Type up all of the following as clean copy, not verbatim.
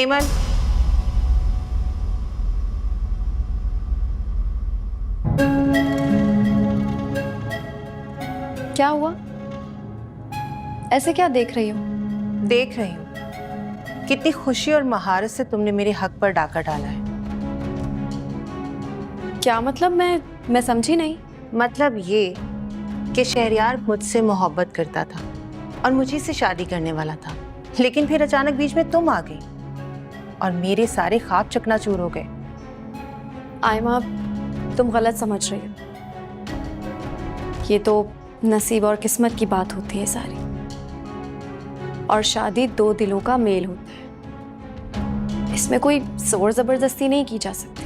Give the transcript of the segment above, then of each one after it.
एमन, क्या हुआ? ऐसे क्या देख रही हो? देख रही हूँ कितनी खुशी और महारत से तुमने मेरे हक पर डाका डाला है। क्या मतलब? मैं समझी नहीं। मतलब ये कि शहरयार मुझसे मोहब्बत करता था और मुझे से शादी करने वाला था, लेकिन फिर अचानक बीच में तुम आ गई और मेरे सारे ख्वाब चकनाचूर हो गए। आयमा, तुम गलत समझ रही हो। ये तो नसीब और किस्मत की बात होती है सारी, और शादी दो दिलों का मेल होता है। इसमें कोई जोर जबरदस्ती नहीं की जा सकती।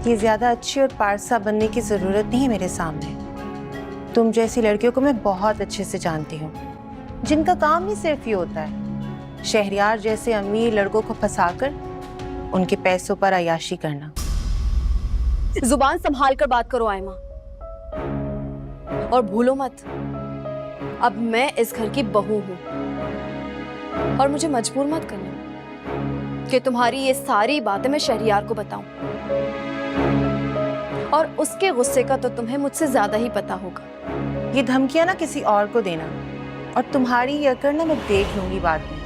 ये ज्यादा अच्छी और पारसा बनने की जरूरत नहीं है मेरे सामने। तुम जैसी लड़कियों को मैं बहुत अच्छे से जानती हूँ, जिनका काम ही सिर्फ ये होता है शहरयार जैसे अमीर लड़कों को फंसाकर उनके पैसों पर अय्याशी करना। जुबान संभाल कर बात करो आयमा, और भूलो मत, अब मैं इस घर की बहू हूं, और मुझे मजबूर मत करना कि तुम्हारी ये सारी बातें मैं शहरयार को बताऊं, और उसके गुस्से का तो तुम्हें मुझसे ज्यादा ही पता होगा। ये धमकियां ना किसी और को देना, और तुम्हारी ये अकड़ ना मैं देख लूंगी बाद में।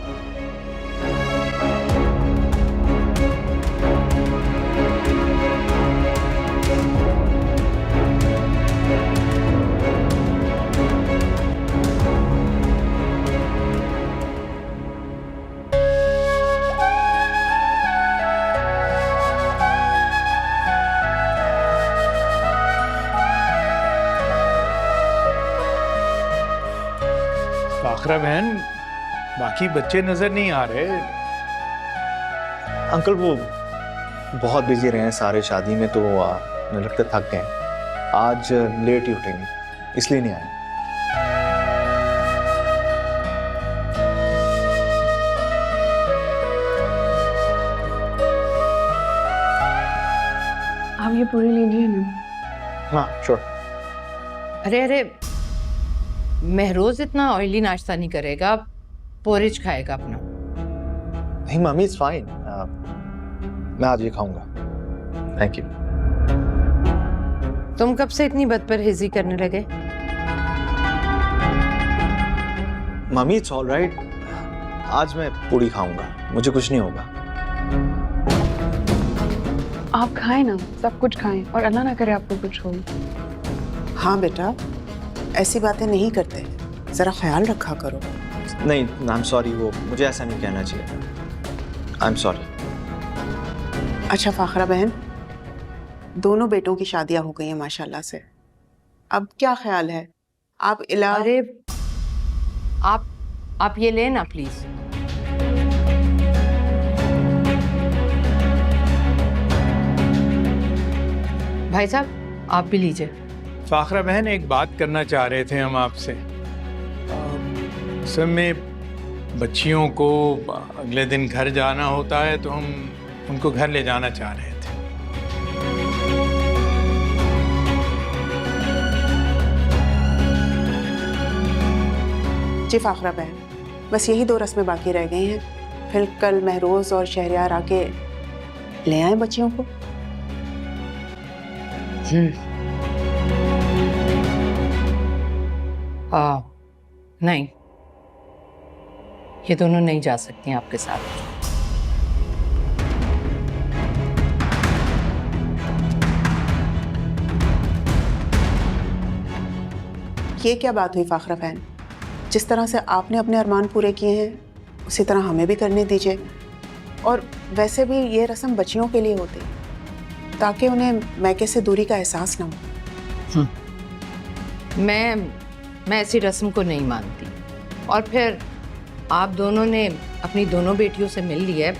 फाखरा बहन, बाकी बच्चे नजर नहीं आ रहे। अंकल वो बहुत बिजी रहे हैं सारे शादी में, तो मुझे लगता है थक गए। आज लेट ही उठेंगे, इसलिए नहीं आए। आप ये पूरी लीजिए ना। हाँ श्योर। अरे अरे, महरोज इतना ऑयली नाश्ता नहीं करेगा, पोरिज खाएगा अपना। नहीं मम्मी, इट्स फाइन। मैं आज ये खाऊंगा। Thank you. तुम कब से इतनी बदपरहेजी करने लगे? मम्मी इट्स ऑल राइट, आज मैं पूरी खाऊंगा, मुझे कुछ नहीं होगा। आप खाएं ना, सब कुछ खाएं, और अल्लाह ना करे आपको कुछ हो। हाँ बेटा, ऐसी बातें नहीं करते, जरा ख्याल रखा करो। नहीं आई एम सॉरी, वो मुझे ऐसा नहीं कहना चाहिए। I am sorry. अच्छा फाखरा बहन, दोनों बेटों की शादियां हो गई हैं माशाल्लाह से। अब क्या ख्याल है? आप इलाज? अरे आप ये लें ना प्लीज। भाई साहब, आप भी लीजिए। फाखरा बहन, एक बात करना चाह रहे थे हम आपसे। सब में बच्चियों को अगले दिन घर जाना होता है, तो हम उनको घर ले जाना चाह रहे थे। जी फाखरा बहन, बस यही 2 रस्में बाकी रह गई हैं, फिर कल महरोज और शहरयार आके ले आए बच्चियों को। नहीं, ये दोनों नहीं जा सकती आपके साथ। ये क्या बात हुई फाखरा बहन? जिस तरह से आपने अपने अरमान पूरे किए हैं, उसी तरह हमें भी करने दीजिए। और वैसे भी ये रस्म बच्चियों के लिए होती है, ताकि उन्हें मैके से दूरी का एहसास ना हो। मैं ऐसी रस्म को नहीं मानती। और फिर आप दोनों ने अपनी दोनों बेटियों से मिल लिया है,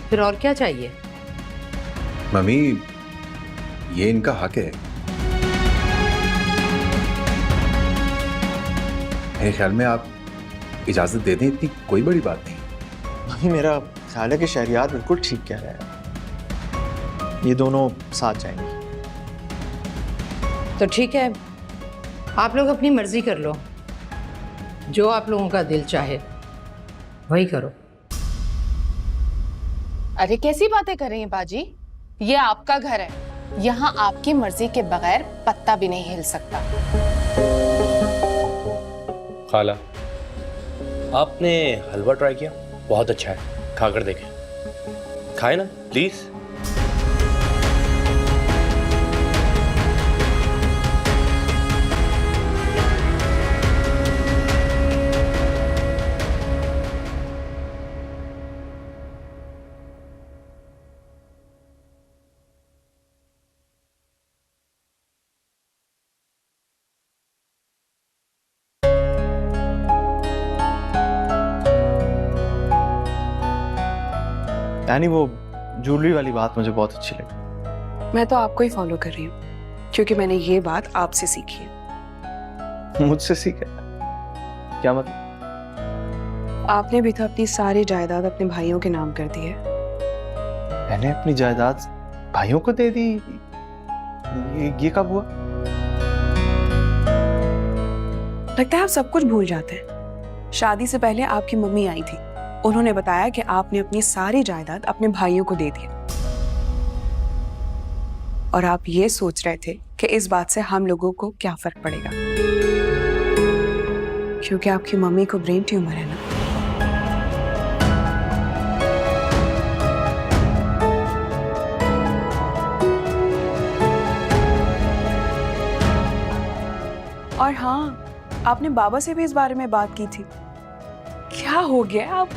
फिर और क्या चाहिए? मम्मी, ये इनका हक है। मेरे ख्याल में आप इजाजत दे दें, इतनी कोई बड़ी बात नहीं। मम्मी मेरा ख्याल है कि शहरयार बिल्कुल ठीक कह रहा है, ये दोनों साथ जाएंगे। तो ठीक है, आप लोग अपनी मर्जी कर लो, जो आप लोगों का दिल चाहे वही करो। अरे कैसी बातें कर रही हैं बाजी? ये आपका घर है, यहाँ आपकी मर्जी के बगैर पत्ता भी नहीं हिल सकता। खाला, आपने हलवा ट्राई किया? बहुत अच्छा है, खाकर देखें। खाए ना प्लीज। यानी वो ज्वेलरी वाली बात मुझे बहुत अच्छी लगी। मैं तो आपको ही फॉलो कर रही हूँ क्योंकि मैंने ये बात आपसे सीखी है। मुझसे सीखा? क्या मतलब? आपने भी तो अपनी सारी जायदाद अपने भाइयों के नाम कर दी है। मैंने अपनी जायदाद भाइयों को दे दी? ये कब हुआ? लगता है आप सब कुछ भूल जाते हैं। शादी से पहले आपकी मम्मी आई थी, उन्होंने बताया कि आपने अपनी सारी जायदाद अपने भाइयों को दे दी और आप ये सोच रहे थे कि इस बात से हम लोगों को क्या फर्क पड़ेगा, क्योंकि आपकी मम्मी को ब्रेन ट्यूमर है ना। और हाँ, आपने बाबा से भी इस बारे में बात की थी। क्या हो गया?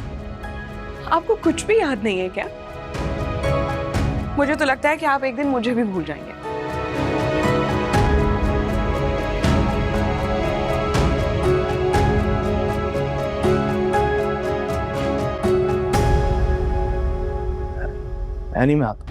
आपको कुछ भी याद नहीं है क्या? मुझे तो लगता है कि आप एक दिन मुझे भी भूल जाएंगे। एनी में आता।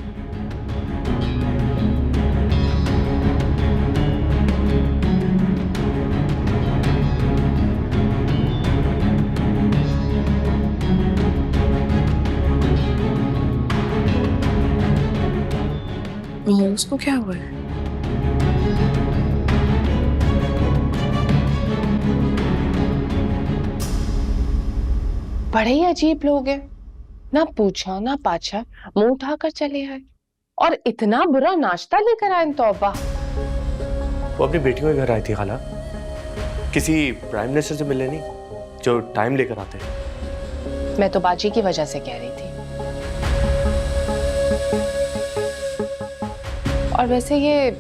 उसको क्या हुआ है? बड़े ही अजीब लोग हैं, ना पूछा ना पाछा मुंह उठाकर चले आए और इतना बुरा नाश्ता लेकर आए। तौबा। वो अपनी बेटियों के घर आई थी खाला, किसी प्राइम मिनिस्टर से मिलने नहीं, जो टाइम लेकर आते हैं। मैं तो बाजी की वजह से कह रही थी। और वैसे ये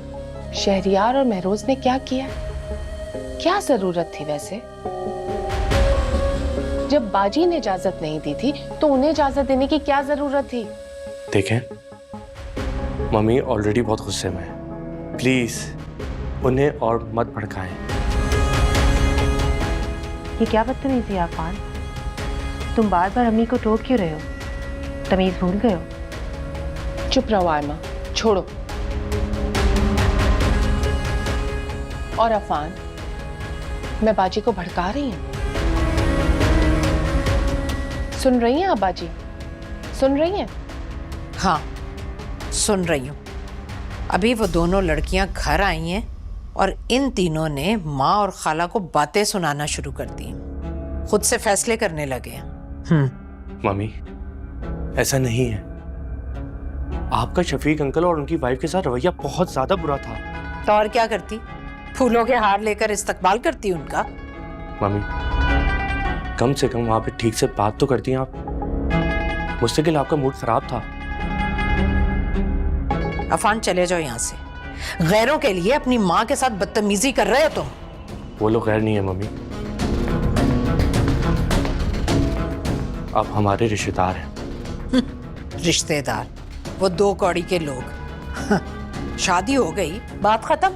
शहरियार और महरोज ने क्या किया? क्या जरूरत थी वैसे? जब बाजी ने इजाजत नहीं दी थी तो उन्हें इजाजत देने की क्या जरूरत थी? देखें, मम्मी ऑलरेडी बहुत गुस्से में है, प्लीज उन्हें और मत भड़काएं। ये क्या बदतमीजी है आफान? तुम बार बार अम्मी को टोक क्यों रहे हो? तमीज भूल गए हो? चुप रहो आयमा, छोड़ो। और अफान, मैं बाजी को भड़का रही हूँ? सुन रही हैं आप बाजी? सुन रही हैं? हाँ, सुन रही हूँ। अभी वो दोनों लड़कियां घर आई हैं और इन तीनों ने माँ और खाला को बातें सुनाना शुरू कर दी, खुद से फैसले करने लगे हैं। मम्मी, ऐसा नहीं है। आपका शफीक अंकल और उनकी वाइफ के साथ रवैया बहुत ज्यादा बुरा था। तो और क्या करती? फूलों के हार लेकर इस्तकबाल करती उनका। मम्मी, कम से कम वहां पे ठीक से बात तो करती हैं आप। मुस्तकिल आपका मूड खराब था। अफान, चले जाओ यहाँ से। गैरों के लिए अपनी माँ के साथ बदतमीजी कर रहे हो तुम। वो लोग गैर नहीं है मम्मी, आप हमारे रिश्तेदार हैं। रिश्तेदार? वो दो कौड़ी के लोग। शादी हो गई, बात खत्म।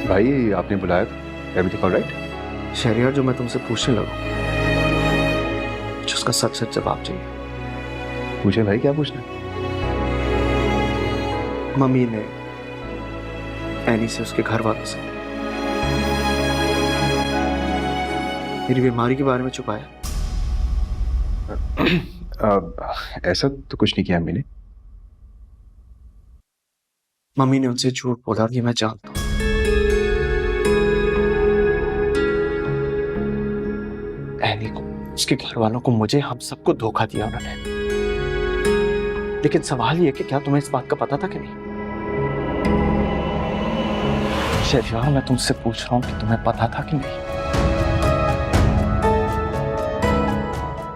भाई, आपने बुलाया था? Everything alright? शहरियार, जो मैं तुमसे पूछने लगा, उसका सच सच जवाब चाहिए। पूछे भाई, क्या पूछना है? मम्मी ने एनी से, उसके घर वालों से, मेरी बीमारी के बारे में छुपाया। ऐसा तो कुछ नहीं किया अम्मी ने। मम्मी ने उनसे झूठ बोला कि मैं जानता हूँ। एनी को, उसके घर वालों को, मुझे, हम सबको धोखा दिया उन्होंने। लेकिन सवाल ये कि क्या तुम्हें इस बात का पता था कि नहीं? शहरियार, मैं तुमसे पूछ रहा हूँ कि तुम्हें पता था कि नहीं?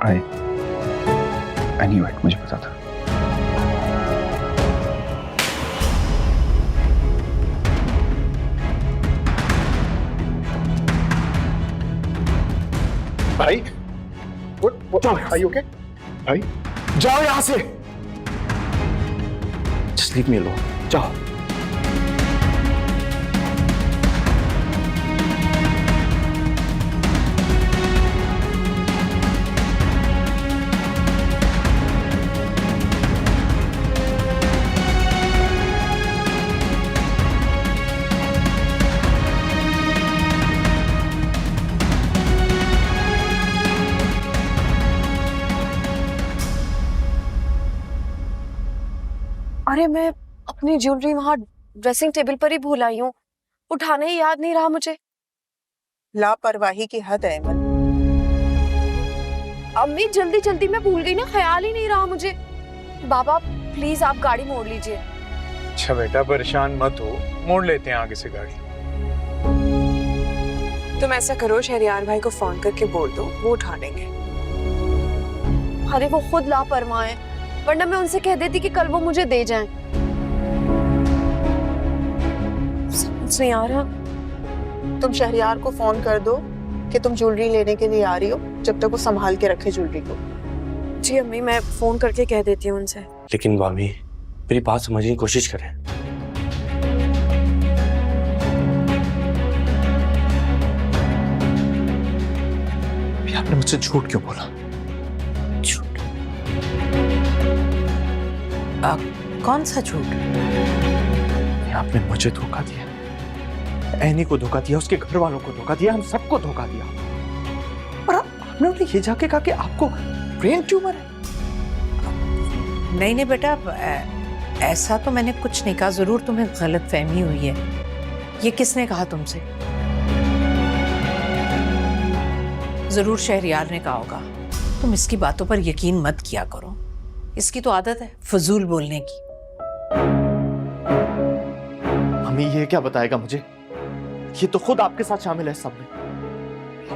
आई न्यू इट, मुझे पता था। भाई, what are you okay? भाई, जाओ यहाँ से। Just leave me alone. जाओ। अरे मैं अपनी ज्वेलरी वहां ड्रेसिंग टेबल पर ही भूल आई हूँ, उठाने ही याद नहीं रहा मुझे। लापरवाही की हद है अमन। अम्मी जल्दी जल्दी में भूल गई ना, ख्याल ही नहीं रहा मुझे। बाबा प्लीज आप गाड़ी मोड़ लीजिए। अच्छा बेटा, परेशान मत हो, मोड़ लेते हैं आगे से गाड़ी। तुम ऐसा करो, शहरियार भाई को फोन करके बोल दो, वो उठा लेंगे। अरे वो खुद लापरवाह हैं, वरना मैं उनसे कह देती कि कल वो मुझे दे जाएं। समझ नहीं आ रहा। तुम शहरियार को फोन कर दो कि तुम ज्वेलरी लेने के लिए आ रही हो, जब तक वो संभाल के रखे ज्वेलरी को। जी अम्मी, मैं फोन करके कह देती हूँ उनसे। लेकिन भाभी मेरी बात समझने की कोशिश करें। आपने मुझसे झूठ क्यों बोला? झूठ? कौन सा झूठ? आपने मुझे धोखा दिया, एनी को धोखा दिया, उसके घर वालों को धोखा दिया, हम सबको धोखा दिया। और आपने उन्हें ये जाके कहा कि आपको ब्रेन ट्यूमर है। नहीं नहीं बेटा, ऐसा तो मैंने कुछ नहीं कहा। जरूर तुम्हें गलत फहमी हुई है। ये किसने कहा तुमसे? जरूर शहरियार ने कहा होगा। तुम इसकी बातों पर यकीन मत किया करो, इसकी तो आदत है फजूल बोलने की। मम्मी ये क्या बताएगा मुझे? ये तो खुद आपके साथ शामिल है सब में।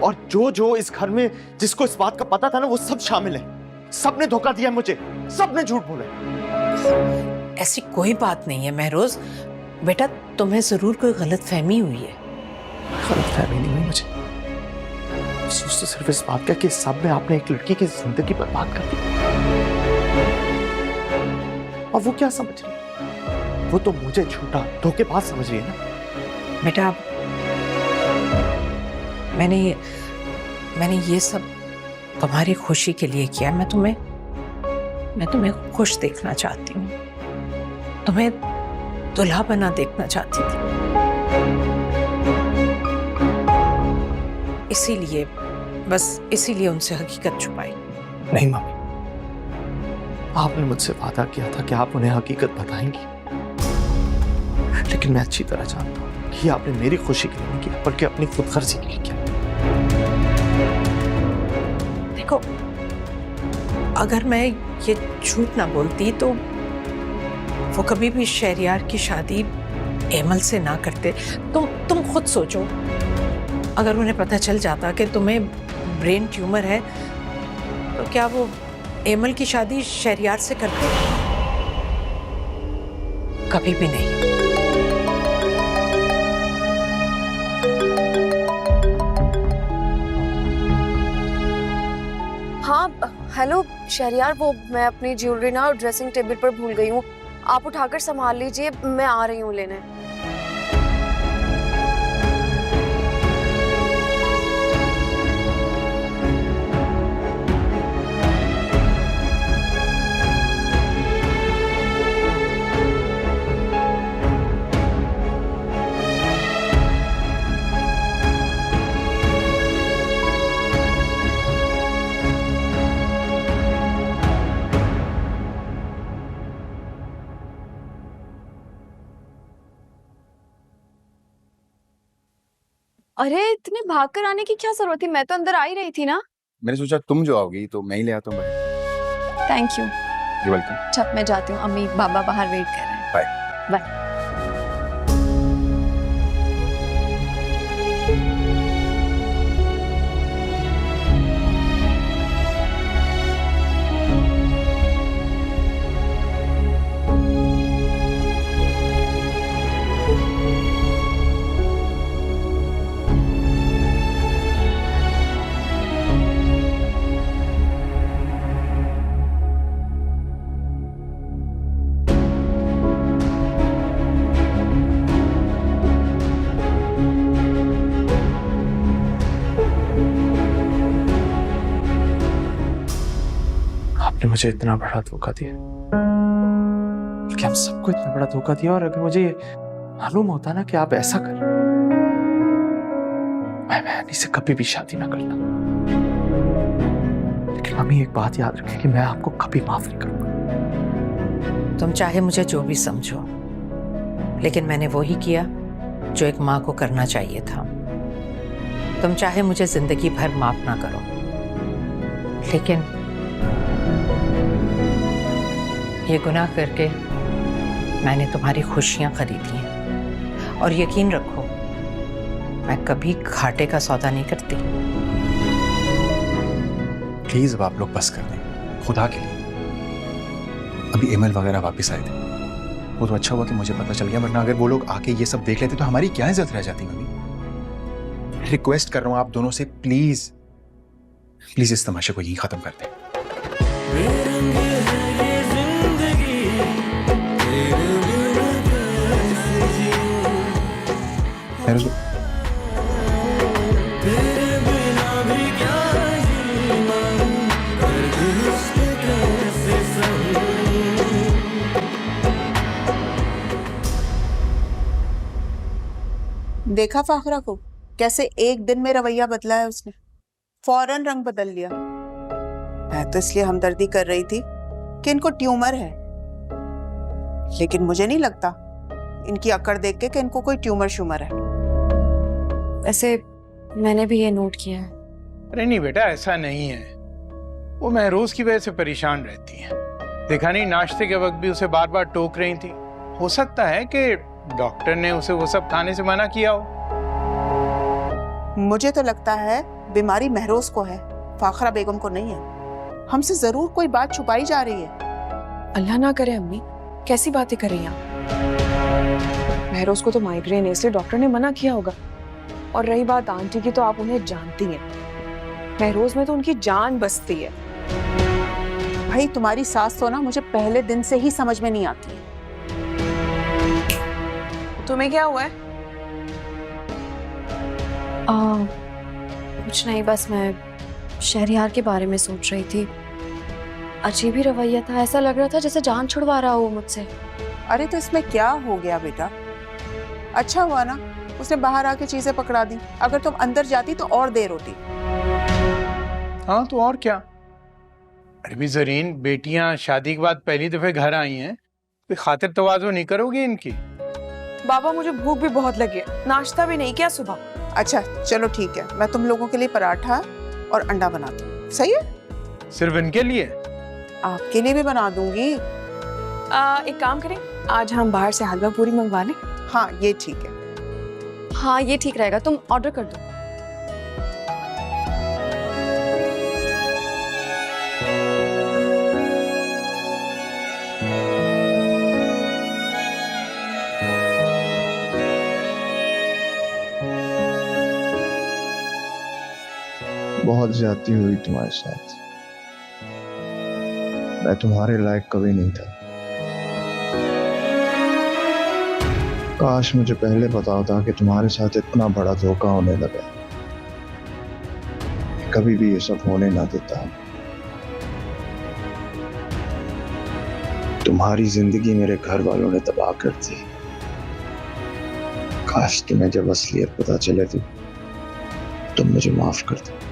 और जो इस घर में जिसको इस बात का पता था ना, वो सब शामिल है। सबने धोखा दिया मुझे, सबने झूठ बोला। ऐसी कोई बात नहीं है महरोज। बेटा तुम्हें जरूर कोई गलत फहमी हुई है। गलत फहमी नहीं हुई मुझे। अफसोस तो सिर्फ इस बात का कि सब में आपने एक लड़की की जिंदगी बर्बाद कर दी। और वो क्या समझ रही है? वो तो मुझे झूठा धोखेबाज समझ रही है ना। बेटा मैंने ये सब तुम्हारी खुशी के लिए किया। मैं तुम्हें खुश देखना चाहती हूँ, तुम्हें दुल्हा बना देखना चाहती थी। इसीलिए उनसे हकीकत छुपाई। नहीं मम्मी, आपने मुझसे वादा किया था कि आप उन्हें हकीकत बताएंगी। लेकिन मैं अच्छी तरह जानता हूँ कि आपने मेरी खुशी के लिए नहीं किया, बल्कि अपनी खुदगर्जी के लिए किया। देखो, अगर मैं ये झूठ ना बोलती तो वो कभी भी शहरियार की शादी एमल से ना करते। तुम खुद सोचो, अगर उन्हें पता चल जाता कि तुम्हें ब्रेन ट्यूमर है तो क्या वो एमल की शादी शहरियार से करते? कभी भी नहीं। हाँ हेलो शहरियार, वो मैं अपनी ज्वेलरी ना ड्रेसिंग टेबल पर भूल गई हूँ। आप उठाकर संभाल लीजिए, मैं आ रही हूँ लेने। अरे इतने भाग कर आने की क्या जरूरत थी, मैं तो अंदर आ ही रही थी ना। मैंने सोचा तुम जो आओगी तो मैं ही ले आता हूँ बाहर। Thank you. You welcome. अच्छा मैं जाती हूँ, अम्मी बाबा बाहर वेट कर रहे हैं। बाय। बाय। आपने मुझे इतना बड़ा धोखा दिया, कि हम सबको इतना बड़ा धोखा दिया, और अगर मुझे मालूम होता ना कि आप ऐसा कर, मैं बहनी से कभी भी शादी ना करता। लेकिन मम्मी एक बात याद रखें कि मैं आपको कभी माफ नहीं करूंगा। तुम चाहे मुझे जो भी समझो, लेकिन मैंने वो ही किया जो एक माँ को करना चाहिए था। तुम चाहे मुझे जिंदगी भर माफ ना करो, लेकिन ये गुनाह करके मैंने तुम्हारी खुशियां खरीदी हैं, और यकीन रखो मैं कभी घाटे का सौदा नहीं करती। प्लीज अब आप लोग बस कर दें, खुदा के लिए। अभी ईमेल वगैरह वापस आए थे, वो तो अच्छा हुआ कि मुझे पता चल गया, वरना अगर वो लोग आके ये सब देख लेते तो हमारी क्या इज्जत रह जाती। मम्मी रिक्वेस्ट कर रहा हूं आप दोनों से, प्लीज प्लीज इस तमाशे को यही खत्म कर दें। देखा फाखरा को कैसे एक दिन में रवैया बदला है उसने, फौरन रंग बदल लिया। मैं तो इसलिए हमदर्दी कर रही थी कि इनको ट्यूमर है, लेकिन मुझे नहीं लगता इनकी अकड़ देख के कि इनको कोई ट्यूमर श्यूमर है। वैसे मैंने भी ये नोट किया है। अरे नहीं बेटा, ऐसा नहीं है। वो महरोज की वजह से परेशान रहती है। देखा नहीं, नाश्ते के वक्त भी उसे बार बार टोक रही थी। हो सकता है कि डॉक्टर ने उसे वो सब खाने से मना किया हो। मुझे तो लगता है बीमारी महरोज को है, फाखरा बेगम को नहीं है। हमसे जरूर कोई बात छुपाई जा रही है। अल्लाह ना करे अम्मी, कैसी बातें कर रही हैं आप? महरोज को तो माइग्रेन है, इसलिए डॉक्टर ने मना किया होगा। और रही बात आंटी की, तो आप उन्हें जानती हैं, महरोज में तो उनकी जान बसती है। भाई तुम्हारी सास तो ना मुझे पहले दिन से ही समझ में नहीं आती है। तुम्हें क्या हुआ है? कुछ नहीं, बस मैं शहरियार के बारे में सोच रही थी। अजीब ही रवैया था, ऐसा लग रहा था जैसे जान छुड़वा रहा हो मुझसे। अरे तो इसमें क्या हो गया बेटा? अच्छा हुआ ना उसने बाहर आके चीजें पकड़ा दी, अगर तुम अंदर जाती तो और देर होती। हाँ तो और क्या। अरे भी जरीन, बेटियां शादी के बाद पहली दफे घर आई हैं, कोई खातिर तवाज़ो नहीं करोगी इनकी? बाबा मुझे भूख भी बहुत लगी है, नाश्ता भी नहीं किया सुबह। अच्छा चलो ठीक है, मैं तुम लोगों के लिए पराठा और अंडा बनाती हूँ, सही है? सिर्फ इनके लिए? आपके लिए भी बना दूंगी। एक काम करें, आज हम बाहर से हलवा पूरी मंगवा लें। हाँ ये ठीक है। हाँ ये ठीक रहेगा, तुम ऑर्डर कर दो। बहुत ज्यादती हुई तुम्हारे साथ। मैं तुम्हारे लायक कभी नहीं था। काश मुझे पहले पता होता कि तुम्हारे साथ इतना बड़ा धोखा होने लगा। कभी भी ये सब होने ना देता। तुम्हारी जिंदगी मेरे घर वालों ने तबाह कर दी। काश तुम्हें जब असलियत पता चले तो तुम मुझे माफ कर दो।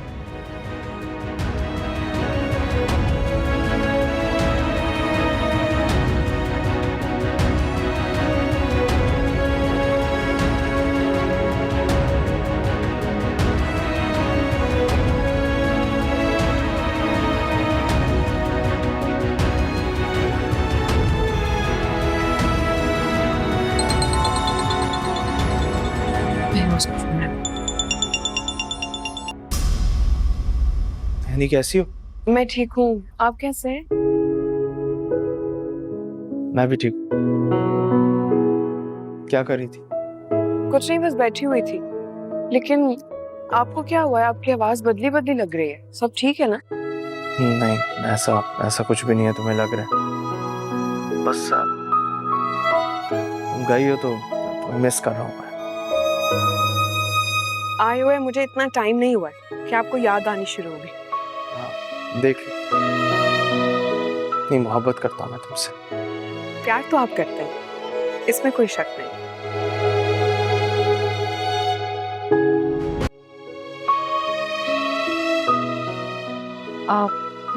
मेहंदी कैसी हो? मैं ठीक हूँ, आप कैसे हैं? मैं भी ठीक। क्या कर रही थी? कुछ नहीं, बस बैठी हुई थी। लेकिन आपको क्या हुआ है? आपकी आवाज बदली बदली लग रही है। सब ठीक है ना? नहीं, ऐसा कुछ भी नहीं है। तुम्हें लग रहा है बस तुम गई हो तो मिस कर रहा हूँ मैं। आए हुए मुझे इतना टाइम नहीं हुआ है कि आपको याद आनी शुरू हो गई। हाँ, देख लो, इतनी मोहब्बत करता हूँ मैं तुमसे। प्यार तो आप करते हैं, इसमें कोई शक नहीं।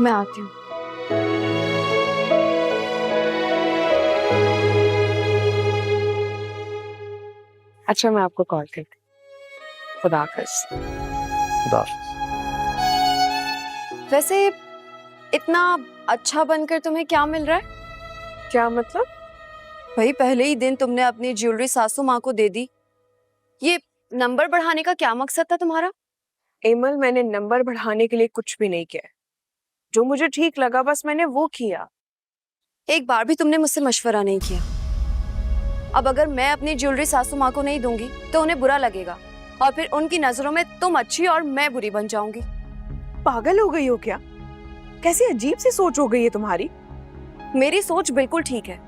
मैं आती हूँ। अच्छा, मैं आपको कॉल करती हूँ। खुदा हाफिज़। खुदा हाफिज़। वैसे इतना अच्छा बनकर तुम्हें क्या मिल रहा है? क्या मतलब? भाई पहले ही दिन तुमने अपनी ज्वेलरी सासू माँ को दे दी। ये नंबर बढ़ाने का क्या मकसद था तुम्हारा? एमल, मैंने नंबर बढ़ाने के लिए कुछ भी नहीं किया। जो मुझे ठीक लगा बस मैंने वो किया। एक बार भी तुमने मुझसे मशवरा नहीं किया। अब अगर मैं अपनी ज्वेलरी सासू माँ को नहीं दूंगी तो उन्हें बुरा लगेगा और फिर उनकी नजरों में तुम अच्छी और मैं बुरी बन जाऊंगी। पागल हो गई हो क्या? कैसी अजीब सी सोच हो गई है तुम्हारी। मेरी सोच बिल्कुल ठीक है।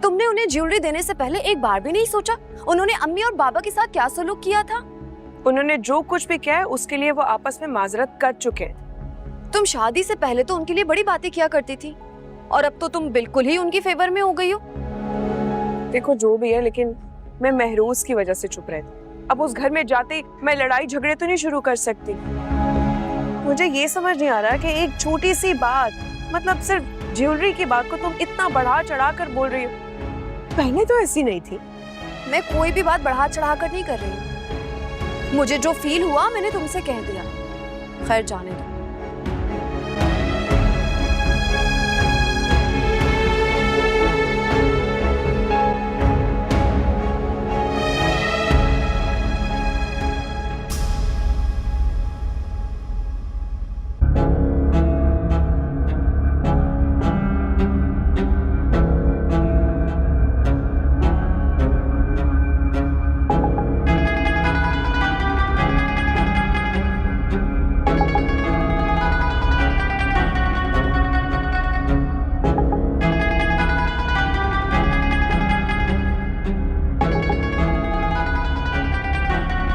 तुमने उन्हें ज्वेलरी देने से पहले एक बार भी नहीं सोचा उन्होंने अम्मी और बाबा के साथ क्या सलूक किया था? उन्होंने जो कुछ भी किया है उसके लिए वो आपस में माजरत कर चुके हैं। तुम शादी से पहले तो उनके लिए बड़ी बातें किया करती थी और अब तो तुम बिल्कुल ही उनकी फेवर में हो गई हो। देखो जो भी है, लेकिन मैं महरूज की वजह से चुप रहती। अब उस घर में जाते ही मैं लड़ाई झगड़े तो नहीं शुरू कर सकती। मुझे ये समझ नहीं आ रहा कि एक छोटी सी बात, मतलब सिर्फ ज्वेलरी की बात को तुम इतना बढ़ा चढ़ा कर बोल रही हो। पहले तो ऐसी नहीं थी। मैं कोई भी बात बढ़ा चढ़ा कर नहीं कर रही हूँ। मुझे जो फील हुआ मैंने तुमसे कह दिया। खैर जाने दो।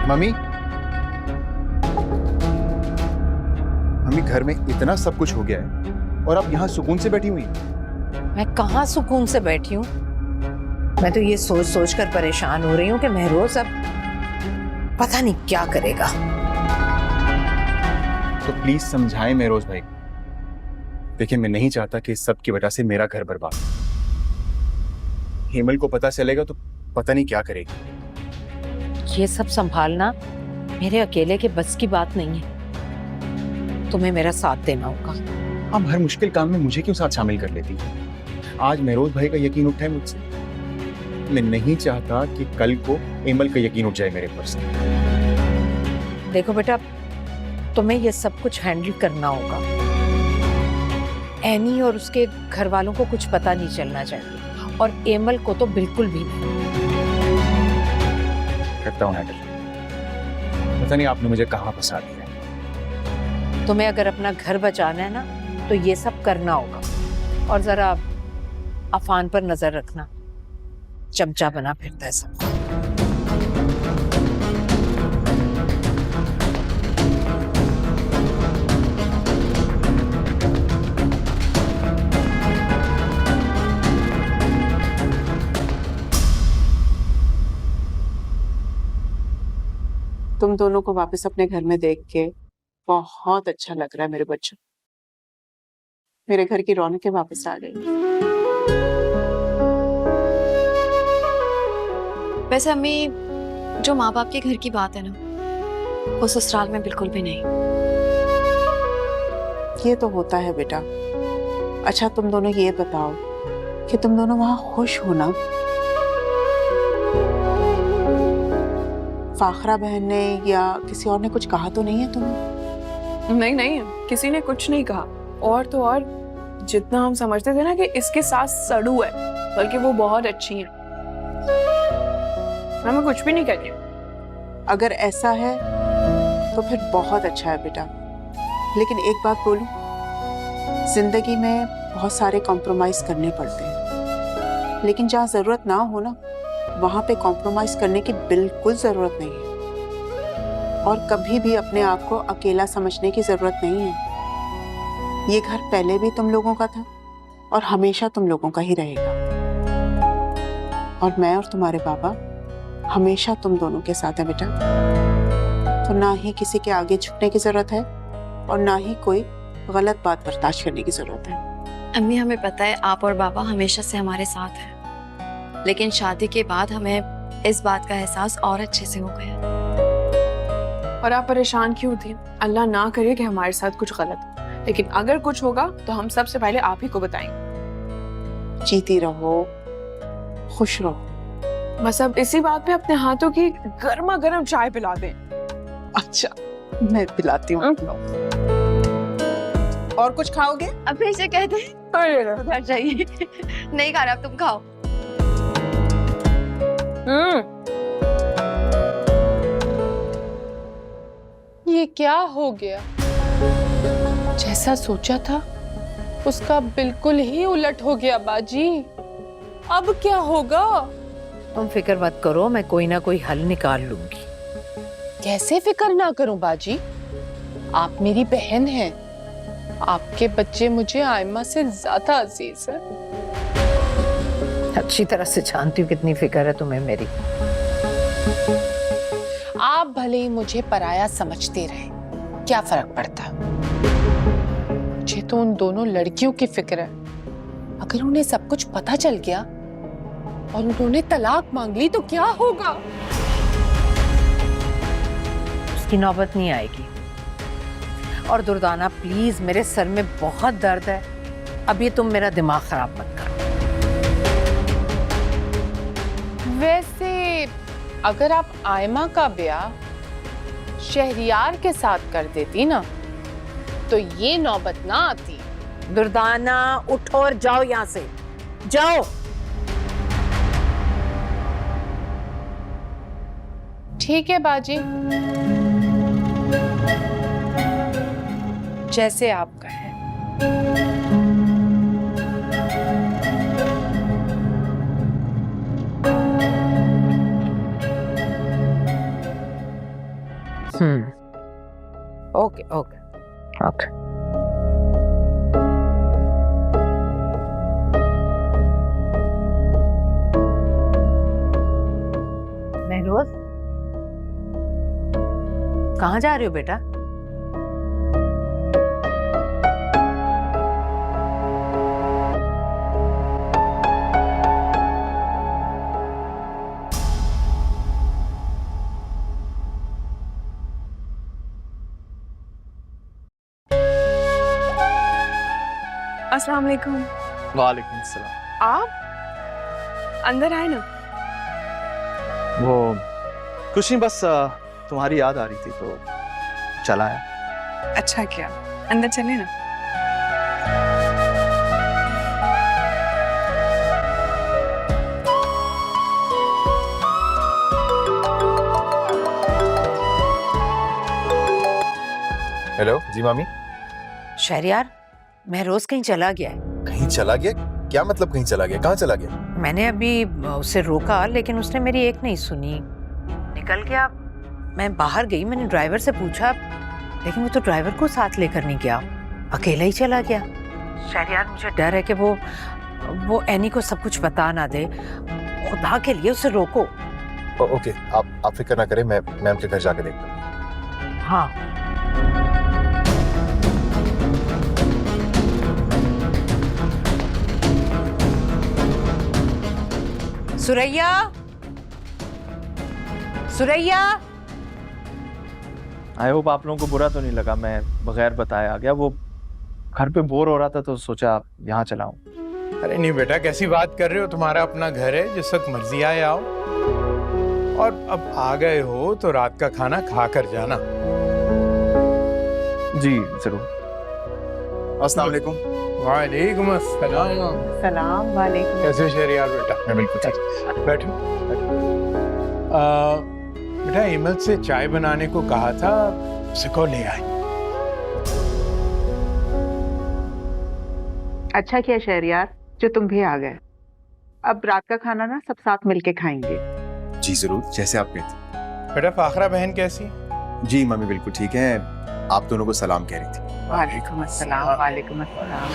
मम्मी, मम्मी घर में इतना सब कुछ हो गया है और आप यहाँ सुकून से बैठी हुई हैं। मैं कहाँ सुकून से बैठी हूँ? मैं तो ये सोच सोच कर परेशान हो रही हूँ कि महरोज अब पता नहीं क्या करेगा। तो प्लीज समझाएं महरोज भाई। देखिए, मैं नहीं चाहता कि इस सब की वजह से मेरा घर बर्बाद हो। हेमल को पता चलेगा तो पता नहीं क्या करेगी। ये सब संभालना मेरे अकेले के बस की बात नहीं है। तुम्हें मेरा साथ देना होगा। आप हर मुश्किल काम में मुझे क्यों साथ शामिल कर लेती हैं? आज महरोज भाई का यकीन उठा है मुझसे। मैं नहीं चाहता कि कल को हेमल का यकीन उठ जाए मेरे पर से। देखो बेटा, तुम्हें ये सब कुछ हैंडल करना होगा। एनी और उसके घर वालों को कुछ पता नहीं चलना चाहिए और एमल को तो बिल्कुल भी नहीं। करता हूँ हैंडल। पता नहीं आपने मुझे कहाँ फंसा दिया है। तुम्हें अगर अपना घर बचाना है ना तो ये सब करना होगा। और जरा अफान पर नजर रखना, चमचा बना फिरता है सब। तुम दोनों को वापस अपने घर में देख के बहुत अच्छा लग रहा है मेरे बच्चों। मेरे घर की रौनकें वापस आ गई। वैसे अम्मी, जो माँ बाप के घर की बात है ना, वो ससुराल में बिल्कुल भी नहीं। ये तो होता है बेटा। अच्छा तुम दोनों ये बताओ कि तुम दोनों वहां खुश हो ना? फाखरा बहन ने या किसी और ने कुछ कहा तो नहीं है तुम्हें? नहीं नहीं, किसी ने कुछ नहीं कहा। और तो और जितना हम समझते थे ना कि इसके साथ सड़ू है, बल्कि वो बहुत अच्छी है। मैं कुछ भी नहीं कहती। अगर ऐसा है तो फिर बहुत अच्छा है बेटा। लेकिन एक बात बोलूं, जिंदगी में बहुत सारे कॉम्प्रोमाइज करने पड़ते हैं, लेकिन जहाँ जरूरत ना हो ना, वहां पे कॉम्प्रोमाइज करने की बिल्कुल जरूरत नहीं है। और कभी भी अपने आप को अकेला समझने की जरूरत नहीं है। ये घर पहले भी तुम लोगों का था और हमेशा तुम लोगों का ही रहेगा। और मैं और तुम्हारे पापा हमेशा तुम दोनों के साथ है बेटा। तो ना ही किसी के आगे झुकने की जरूरत है और ना ही कोई गलत बात बर्दाश्त करने की जरूरत है। अम्मी, हमें पता है आप और बाबा हमेशा से हमारे साथ हैं, लेकिन शादी के बाद हमें इस बात का एहसास और अच्छे से हो गया। और आप परेशान क्यों थी? अल्लाह ना करे कि हमारे साथ कुछ गलत हो, लेकिन अगर कुछ होगा तो हम सबसे पहले आप ही को बताएंगे। जीती रहो, खुश रहो। बस अब इसी बात पे अपने हाथों की गर्मा गर्म चाय पिला दें। अच्छा, मैं पिलाती हूँ। और कुछ खाओगे? अभी से कहते हैं घर जाइए। नहीं खा रहा, अब तुम खाओ। ये क्या हो गया? जैसा सोचा था उसका बिल्कुल ही उलट हो गया बाजी। अब क्या होगा? तुम फिक्र मत करो, मैं कोई ना कोई हल निकाल लूंगी। कैसे फिक्र ना करूं बाजी? आप मेरी बहन हैं। आपके बच्चे मुझे आयमा से ज्यादा अजीज है। अच्छी तरह से जानती हूँ कितनी फिक्र है तुम्हें मेरी। आप भले ही मुझे पराया समझते रहे, क्या फर्क पड़ता? मुझे तो उन दोनों लड़कियों की फिक्र है। अगर उन्हें सब कुछ पता चल गया और उन्होंने तलाक मांग ली तो क्या होगा? उसकी नौबत नहीं आएगी। और दुर्दाना प्लीज, मेरे सर में बहुत दर्द है, अभी तुम मेरा दिमाग खराब मत करो। वैसे अगर आप आयमा का ब्याह शहरियार के साथ कर देती ना, तो ये नौबत ना आती। दुर्दाना उठो और जाओ यहाँ से, जाओ। ठीक है बाजी, जैसे आप कहें। Okay okay okay. महरोज, कहाँ जा रही हो बेटा? अस्सलाम वालेकुम। वालेकुम सलाम। आप अंदर आए ना। वो कुछ नहीं, बस तुम्हारी याद आ रही थी तो चला आया। अच्छा किया, अंदर चले ना। हेलो जी मामी। शहरियार, महरोज कहीं चला गया है। कहीं चला गया? क्या मतलब कहीं चला गया? कहाँ चला गया? मैंने अभी उसे रोका, लेकिन उसने मेरी एक नहीं सुनी, निकल गया। मैं बाहर गई, मैंने ड्राइवर से पूछा, लेकिन वो तो ड्राइवर को साथ लेकर नहीं गया, अकेला ही चला गया। शहरियार, मुझे डर है कि वो एनी को सब कुछ बता ना दे। खुदा के लिए उसे रोको। ओके, आप फिक्र ना करें, मैं उनके घर जाके देखता हूँ। हाँ। सुरैया, सुरैया। आई होप आप लोगों को बुरा तो नहीं लगा, मैं बगैर बताए आ गया। वो घर पे बोर हो रहा था तो सोचा यहाँ चला हूँ। अरे नहीं बेटा, कैसी बात कर रहे हो? तुम्हारा अपना घर है, जिस वक्त मर्जी आए आओ। और अब आ गए हो तो रात का खाना खा कर जाना। जी जरूर। अस्सलाम वालेकुम। वालेकुम अस्सलाम। सलाम वालेकुम। कैसे शहरियार बेटा? मैं बिल्कुल ठीक। बैठो बेटा, हिम्मत से चाय बनाने को कहा था, उसे को ले आई। अच्छा किया शहरियार जो तुम भी आ गए। अब रात का खाना ना सब साथ मिलके खाएंगे। जी जरूर, जैसे आप कहते। बेटा फाखरा बहन कैसी? जी मम्मी बिल्कुल ठीक है, आप दोनों को सलाम कह रही थी। वालेकुम अस्सलाम। वालेकुम अस्सलाम।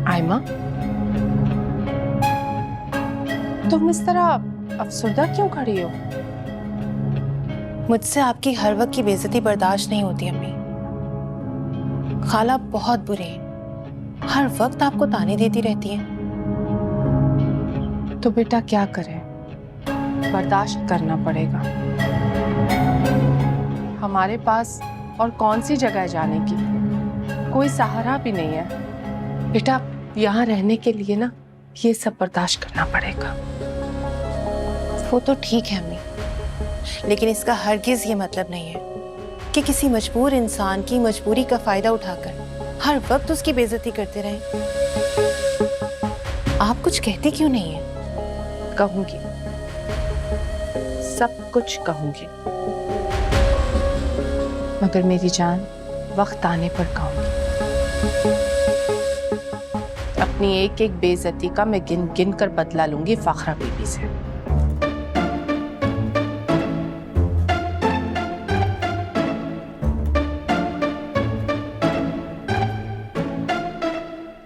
आयमा, तुम इस तरह अफसरदा क्यों खड़ी हो? मुझसे आपकी हर वक्त की बेइज्जती बर्दाश्त नहीं होती अम्मी। खाला बहुत बुरे हैं, हर वक्त आपको ताने देती रहती हैं। तो बेटा क्या करें, बर्दाश्त करना पड़ेगा। हमारे पास और कौन सी जगह है जाने की, कोई सहारा भी नहीं है। बेटा यहाँ रहने के लिए ना ये सब बर्दाश्त करना पड़ेगा। वो तो ठीक है अम्मी, लेकिन इसका हरगिज ये मतलब नहीं है कि किसी मजबूर इंसान की मजबूरी का फायदा उठाकर हर वक्त उसकी बेइज्जती करते रहें। आप कुछ कहते क्यों नहीं है? कहूंगी, सब कुछ कहूंगी, मगर मेरी जान वक्त आने पर कहूंगी। अपनी एक एक बेइज्जती का मैं गिन गिन कर बदला लूंगी फाखरा बीबी से।